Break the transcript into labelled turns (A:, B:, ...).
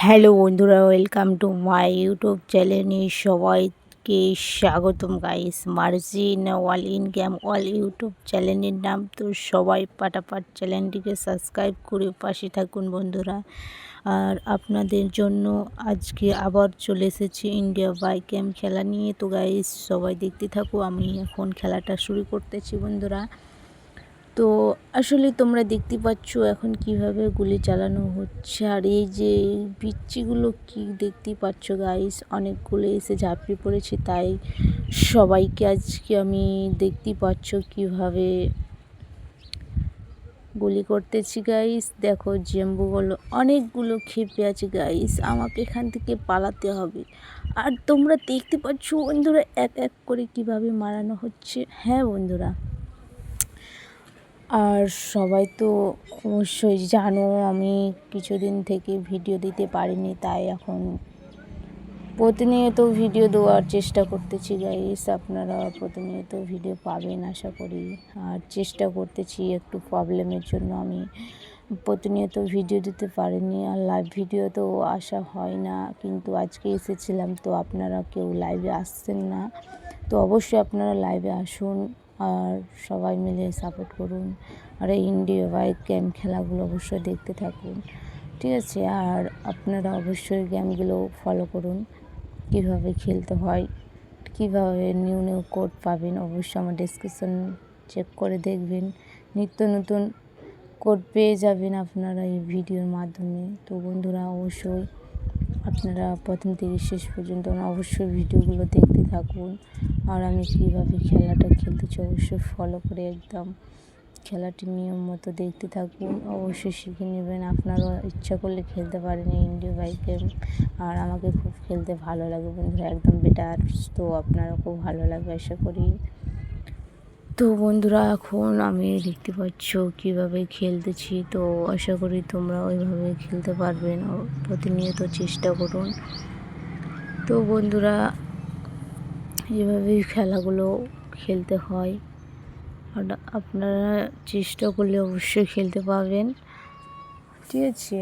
A: Hello বন্ধুরা, welcome to my YouTube চ্যানেলে সবাইকে স্বাগতম guys. Margin all in game all YouTube চ্যানেলের নাম। তো সবাই পাটাপাট চ্যানেলটিকে সাবস্ক্রাইব করে পাশে থাকুন বন্ধুরা। আর আপনাদের জন্য আজকে আবার চলে এসেছি ইন্ডিয়া বাই গেম খেলা নিয়ে। তো গাইস সবাই দেখতে থাকো, আমি এখন খেলাটা শুরু করতেছি বন্ধুরা। তো আসলে তোমরা দেখতে পাচ্ছ এখন কিভাবে গুলি চালানো হচ্ছে। আর এই যে পিচ্চিগুলো কি দেখতে পাচ্ছ গাইস, অনেকগুলো এসে ঝাঁপিয়ে পড়েছে, তাই সবাইকে আজকে আমি দেখতে পাচ্ছ কিভাবে গুলি করতেছি গাইস। দেখো জেম্বুগুলো অনেকগুলো ক্ষেপে আছে গাইস, আমাকে এখান থেকে পালাতে হবে। আর তোমরা দেখতে পাচ্ছ বন্ধুরা এক এক করে কিভাবে মারানো হচ্ছে। হ্যাঁ বন্ধুরা, আর সবাই তো অবশ্যই জানো আমি কিছুদিন থেকে ভিডিও দিতে পারিনি, তাই এখন প্রতিনিয়ত ভিডিও দেওয়ার চেষ্টা করতেছি গাইস। আপনারা প্রতিনিয়ত ভিডিও পাবেন আশা করি। আর চেষ্টা করতেছি, একটু প্রবলেমের জন্য আমি প্রতিনিয়ত ভিডিও দিতে পারিনি। আর লাইভ ভিডিও তো আসা হয় না, কিন্তু আজকে এসেছিলাম, তো আপনারা কেউ লাইভে আসছেন না। তো অবশ্যই আপনারা লাইভে আসুন আর সবাই মিলে সাপোর্ট করুন। আর এই ইন্ডিয়া বাই গেম খেলাগুলো অবশ্যই দেখতে থাকুন, ঠিক আছে। আর আপনারা অবশ্যই গেমগুলো ফলো করুন, কীভাবে খেলতে হয়, কীভাবে নিউ নিউ কোড পাবেন। অবশ্যই আমার ডেসক্রিপশন চেক করে দেখবেন, নিত্য নতুন কোড পেয়ে যাবেন আপনারা এই ভিডিওর মাধ্যমে। তো বন্ধুরা অবশ্যই আপনারা প্রথম থেকে শেষ পর্যন্ত অবশ্যই ভিডিওগুলো দেখতে থাকুন। আর আমি কীভাবে খেলাটা খেলতেছি অবশ্যই ফলো করে একদম খেলাটি নিয়ম মতো দেখতে থাকুন, অবশ্যই শিখে নেবেন। আপনারাও ইচ্ছা করলে খেলতে পারেন এই ইন্ডিয়া বাই গেম। আর আমাকে খুব খেলতে ভালো লাগে বন্ধুরা, একদম বেটার। তো আপনারা খুব ভালো লাগবে আশা করি। তো বন্ধুরা এখন আমি দেখতে পাচ্ছ কীভাবে খেলতেছি, তো আশা করি তোমরা ওইভাবে খেলতে পারবেন। প্রতিনিয়ত চেষ্টা করুন। তো বন্ধুরা এভাবেই খেলাগুলো খেলতে হয়, আর আপনারা চেষ্টা করলে অবশ্যই খেলতে পারবেন, ঠিক আছে।